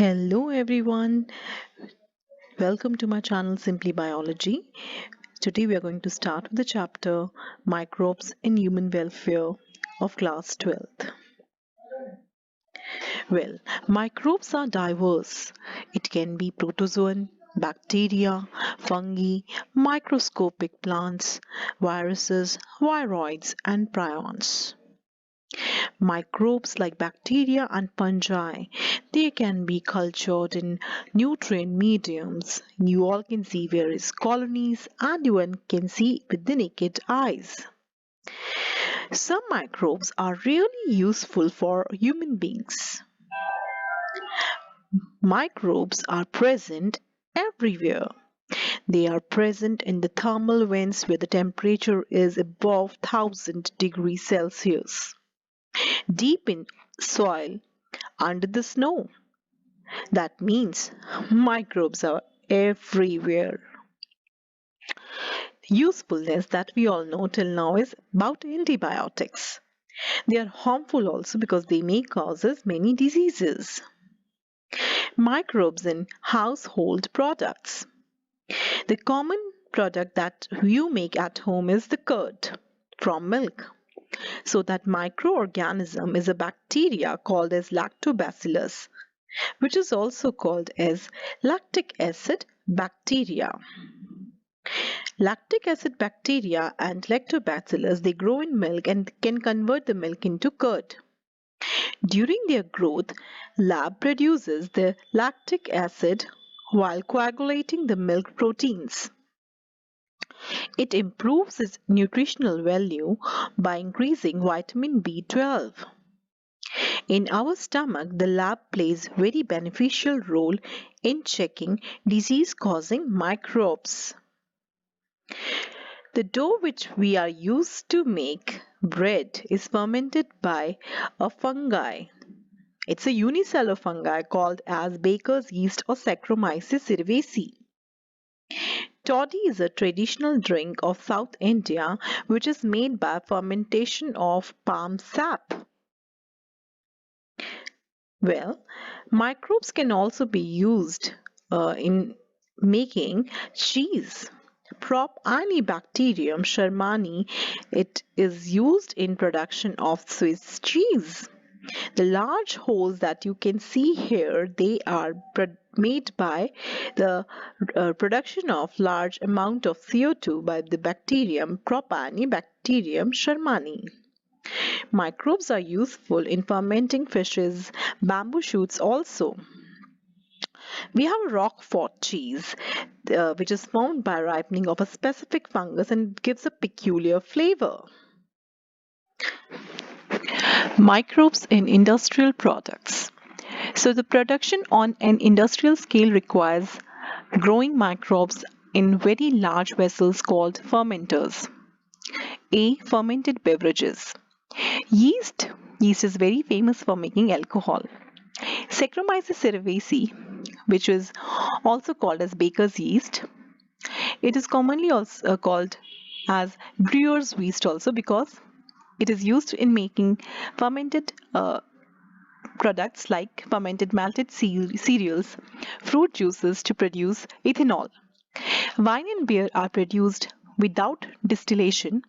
Hello everyone, welcome to my channel Simply Biology. Today we are going to start with the chapter Microbes in Human Welfare of class 12th. Well, microbes are diverse. It can be protozoan, bacteria, fungi, microscopic plants, viruses, viroids, and prions. Microbes like bacteria and fungi, they can be cultured in nutrient mediums. You all can see various colonies and one can see with the naked eyes. Some microbes are really useful for human beings. Microbes are present everywhere. They are present in the thermal vents where the temperature is above 1000 degrees Celsius, deep in soil, under the snow. That means microbes are everywhere. Usefulness that we all know till now is about antibiotics. They are harmful also because they may cause us many diseases. Microbes in household products. The common product that you make at home is the curd from milk. So that microorganism is a bacteria called as lactobacillus, which is also called as lactic acid bacteria. Lactic acid bacteria and lactobacillus, they grow in milk and can convert the milk into curd. During their growth, lab produces the lactic acid while coagulating the milk proteins. It improves its nutritional value by increasing vitamin B12. In our stomach, the lab plays very beneficial role in checking disease-causing microbes. The dough which we are used to make bread is fermented by a fungi. It's a unicellular fungi called as baker's yeast or Saccharomyces cerevisiae. Toddy is a traditional drink of South India which is made by fermentation of palm sap. Well, microbes can also be used in making cheese. Propionibacterium shermani, it is used in production of Swiss cheese. The large holes that you can see here, they are made by the production of large amount of CO2 by the bacterium Propionibacterium shermani. Microbes are useful in fermenting fishes, bamboo shoots also. We have a Roquefort cheese, which is formed by ripening of a specific fungus and gives a peculiar flavor. Microbes in industrial products. So the production on an industrial scale requires growing microbes in very large vessels called fermenters. A. Fermented beverages. Yeast. Yeast is very famous for making alcohol. Saccharomyces cerevisiae, which is also called as baker's yeast. It is commonly also called as brewer's yeast also because it is used in making fermented products like fermented malted cereals, fruit juices to produce ethanol. Wine and beer are produced without distillation,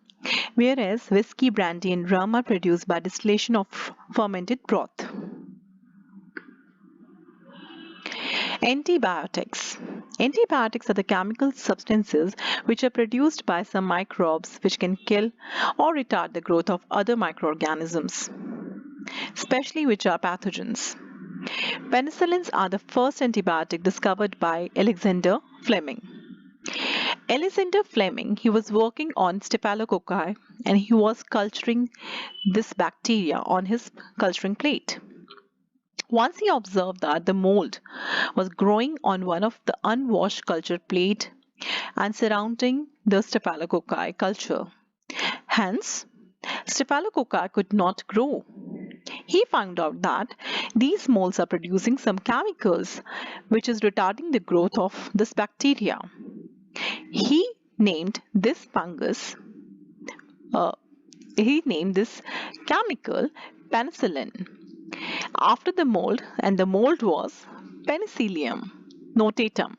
whereas whiskey, brandy, and rum are produced by distillation of fermented broth. Antibiotics. Antibiotics are the chemical substances which are produced by some microbes which can kill or retard the growth of other microorganisms, especially which are pathogens. Penicillins are the first antibiotic discovered by Alexander Fleming. Alexander Fleming, he was working on Staphylococci and he was culturing this bacteria on his culturing plate. Once he observed that the mold was growing on one of the unwashed culture plate and surrounding the Staphylococci culture. Hence, Staphylococci could not grow. He found out that these molds are producing some chemicals which is retarding the growth of this bacteria. He named this fungus, he named this chemical penicillin after the mold, and the mold was Penicillium notatum.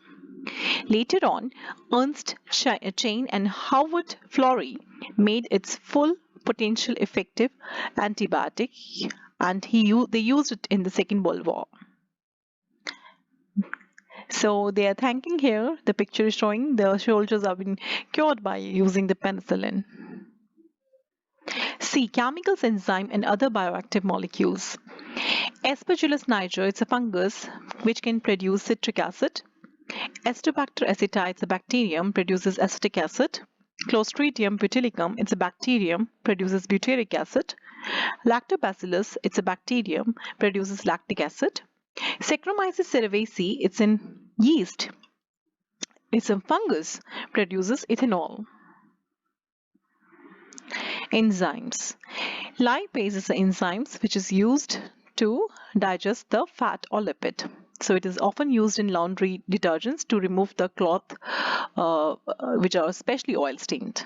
Later on, Ernst Chain and Howard Florey made its full potential effective antibiotic, and they used it in the Second World War. So they are thanking here, the picture is showing the soldiers have been cured by using the penicillin. C. Chemicals, enzyme, and other bioactive molecules. Aspergillus niger, it's a fungus which can produce citric acid. Acetobacter aceti, it's a bacterium, produces acetic acid. Clostridium botulicum, it's a bacterium, produces butyric acid. Lactobacillus, it's a bacterium, produces lactic acid. Saccharomyces cerevisiae, it's an yeast. It's a fungus, produces ethanol. Enzymes. Lipase is the enzymes which is used to digest the fat or lipid. So it is often used in laundry detergents to remove the cloth which are especially oil stained.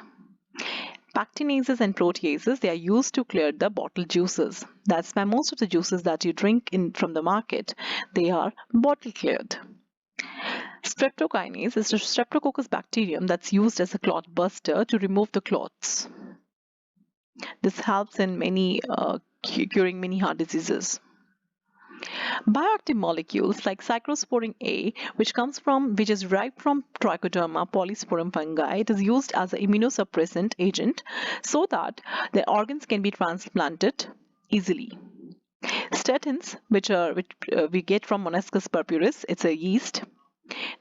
Pectinases and proteases, they are used to clear the bottled juices. That's why most of the juices that you drink from the market, they are bottle cleared. Streptokinase is a Streptococcus bacterium that's used as a clot buster to remove the clots. This helps in curing many heart diseases. Bioactive molecules like cyclosporin A, which is derived from Trichoderma polysporum fungi, it is used as an immunosuppressant agent so that the organs can be transplanted easily. Statins, which we get from Monoscus purpuris, it's a yeast.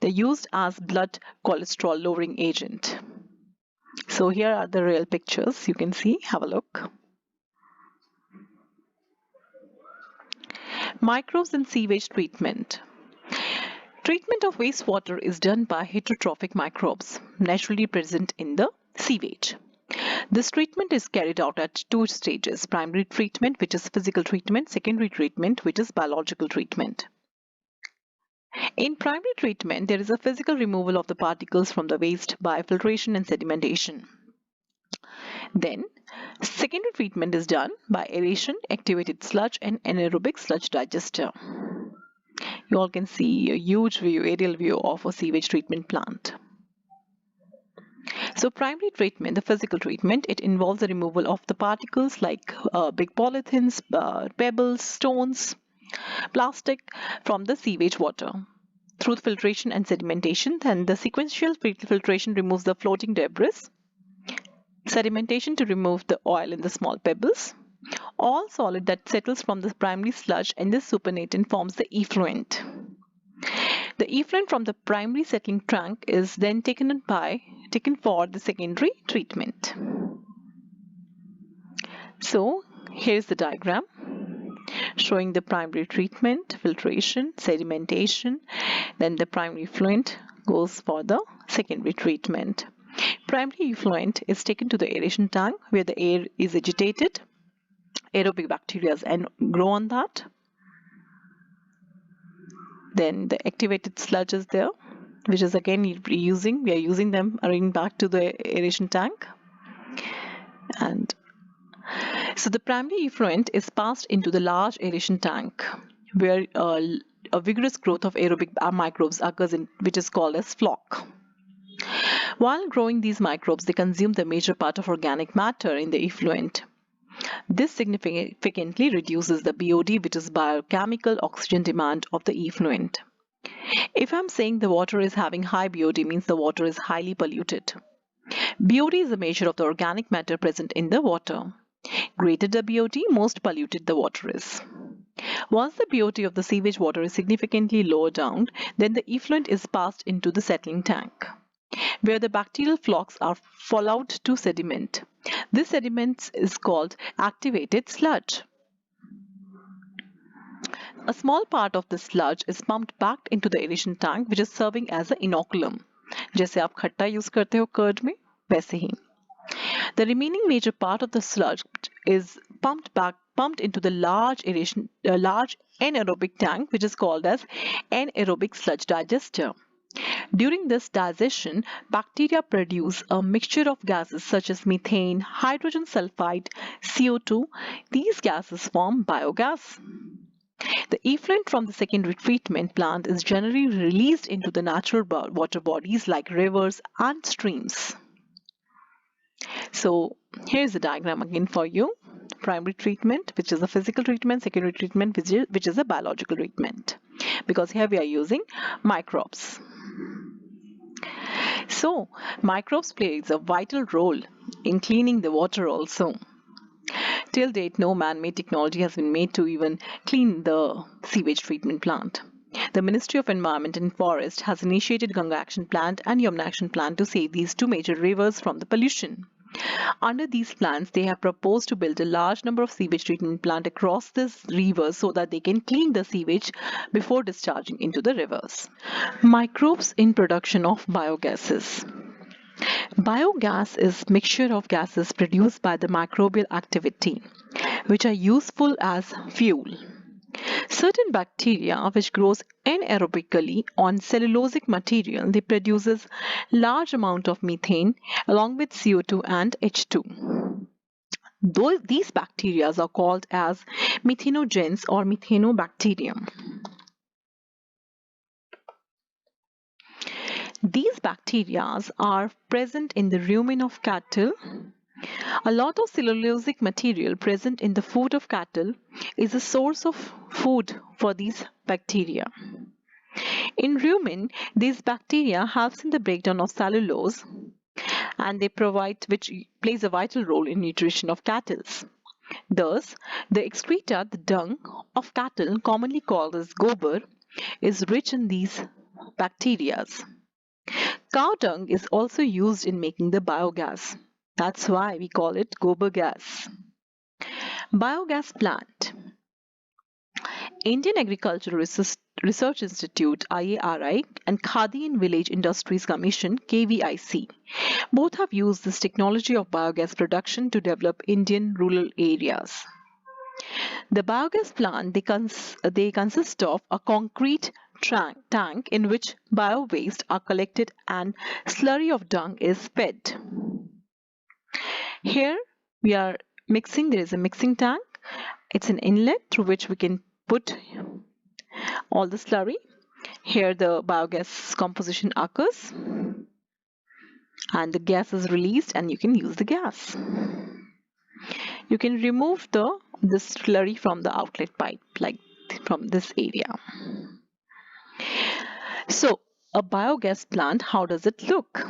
They're used as blood cholesterol lowering agent. So here are the real pictures. You can see, have a look. Microbes in sewage treatment. Treatment of wastewater is done by heterotrophic microbes, naturally present in the sewage. This treatment is carried out at two stages: primary treatment, which is physical treatment; secondary treatment, which is biological treatment. In primary treatment, there is a physical removal of the particles from the waste by filtration and sedimentation. Then, secondary treatment is done by aeration, activated sludge, and anaerobic sludge digester. You all can see a huge aerial view of a sewage treatment plant. So primary treatment, the physical treatment, it involves the removal of the particles like big polythenes, pebbles, stones, plastic from the sewage water through filtration and sedimentation. Then the sequential filtration removes the floating debris, sedimentation to remove the oil in the small pebbles. All solid that settles from the primary sludge and the supernatant forms the effluent. The effluent from the primary settling tank is then taken for the secondary treatment. So here's the diagram showing the primary treatment, filtration, sedimentation, then the primary effluent goes for the secondary treatment. Primary effluent is taken to the aeration tank where the air is agitated. Aerobic bacteria grow on that. Then the activated sludge is there, which is again we are using them again back to the aeration tank. And so the primary effluent is passed into the large aeration tank where a vigorous growth of aerobic microbes occurs, which is called as floc. While growing these microbes, they consume the major part of organic matter in the effluent. This significantly reduces the BOD, which is biochemical oxygen demand of the effluent. If I'm saying the water is having high BOD, means the water is highly polluted. BOD is a measure of the organic matter present in the water. Greater the BOD, most polluted the water is. Once the BOD of the sewage water is significantly lower down, then the effluent is passed into the settling tank, where the bacterial flocks are followed to sediment. This sediment is called activated sludge. A small part of the sludge is pumped back into the aeration tank, which is serving as an inoculum. जैसे आप खट्टा use करते हो curd में, वैसे ही. The remaining major part of the sludge is pumped into the large anaerobic tank, which is called as anaerobic sludge digester. During this digestion, bacteria produce a mixture of gases such as methane, hydrogen sulfide, CO2. These gases form biogas. The effluent from the secondary treatment plant is generally released into the natural water bodies like rivers and streams. So here's the diagram again for you. Primary treatment, which is a physical treatment; secondary treatment, which is a biological treatment, because here we are using microbes. So microbes plays a vital role in cleaning the water also. Till date, no man-made technology has been made to even clean the sewage treatment plant. The Ministry of Environment and Forest has initiated Ganga Action Plan and Yamuna Action Plan to save these two major rivers from the pollution. Under these plans, they have proposed to build a large number of sewage treatment plants across these rivers so that they can clean the sewage before discharging into the rivers. Microbes in production of biogases. Biogas is mixture of gases produced by the microbial activity, which are useful as fuel. Certain bacteria which grows anaerobically on cellulosic material, they produces large amount of methane along with CO2 and H2. These bacteria are called as methanogens or methanobacterium. These bacteria are present in the rumen of cattle. A lot of cellulosic material present in the food of cattle is a source of food for these bacteria. In rumen, these bacteria helps in the breakdown of cellulose, and which plays a vital role in nutrition of cattle. Thus, the excreta, the dung of cattle, commonly called as gobar, is rich in these bacteria. Cow dung is also used in making the biogas. That's why we call it gobar gas. Biogas plant. Indian Agricultural Research Institute IARI and Khadi and Village Industries Commission KVIC both have used this technology of biogas production to develop Indian rural areas. The biogas plant they consist of a concrete tank in which bio-waste are collected and slurry of dung is fed. Here we are mixing, there is a mixing tank. It's an inlet through which we can put all the slurry. Here the biogas composition occurs and the gas is released and you can use the gas. You can remove this slurry from the outlet pipe, like from this area. So a biogas plant, how does it look?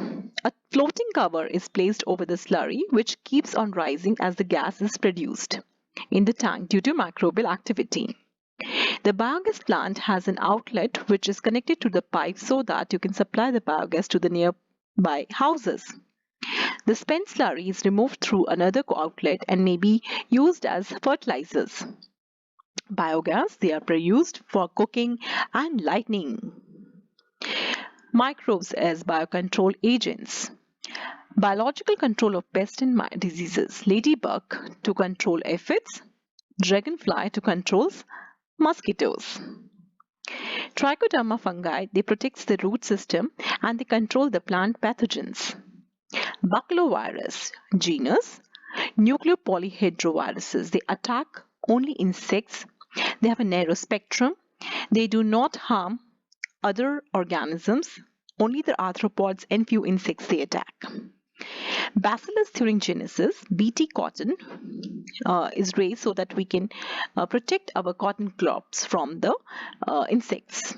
A floating cover is placed over the slurry which keeps on rising as the gas is produced in the tank due to microbial activity. The biogas plant has an outlet which is connected to the pipe so that you can supply the biogas to the nearby houses. The spent slurry is removed through another outlet and may be used as fertilizers. Biogas, they are produced for cooking and lighting. Microbes as biocontrol agents. Biological control of pests and diseases. Ladybug to control aphids. Dragonfly to control mosquitoes. Trichoderma fungi, they protect the root system and they control the plant pathogens. Baculovirus genus, nucleopolyhedroviruses, they attack only insects. They have a narrow spectrum. They do not harm other organisms. Only the arthropods and few insects they attack. Bacillus thuringiensis, BT cotton, is raised so that we can protect our cotton crops from the insects.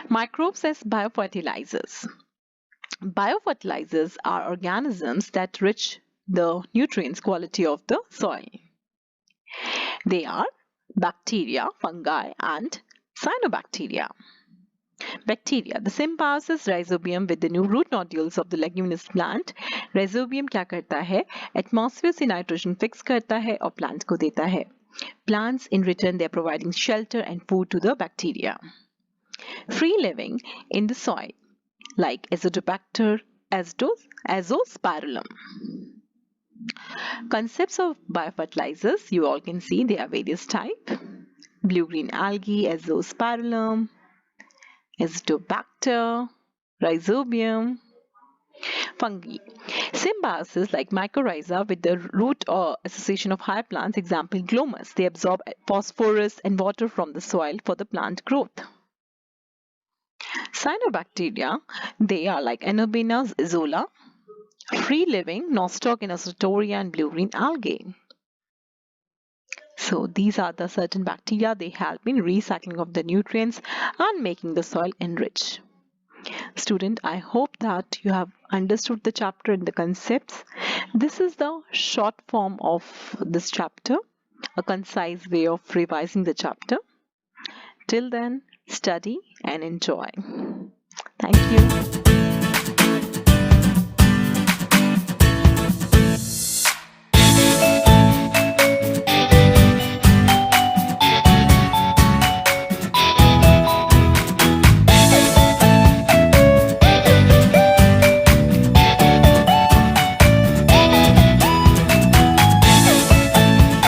Microbes as biofertilizers. Biofertilizers are organisms that enrich the nutrients quality of the soil. They are bacteria, fungi, and cyanobacteria. Bacteria. The symbiosis rhizobium with the new root nodules of the leguminous plant. Rhizobium क्या करता है? Atmosphere से nitrogen fix करता है और plant को देता है. Plants in return they are providing shelter and food to the bacteria. Free living in the soil like Azotobacter, Azospirillum. Concepts of biofertilizers, you all can see they are various types. Blue-green algae, Azospirillum, Azotobacter, Rhizobium. Fungi. Symbiosis like mycorrhiza with the root or association of higher plants, example glomus. They absorb phosphorus and water from the soil for the plant growth. Cyanobacteria, they are like Anobenas isola, free-living, nostoc, Anositoria, and blue-green algae. So these are the certain bacteria. They help in recycling of the nutrients and making the soil enriched. Student, I hope that you have understood the chapter and the concepts. This is the short form of this chapter, a concise way of revising the chapter. Till then, study and enjoy. Thank you.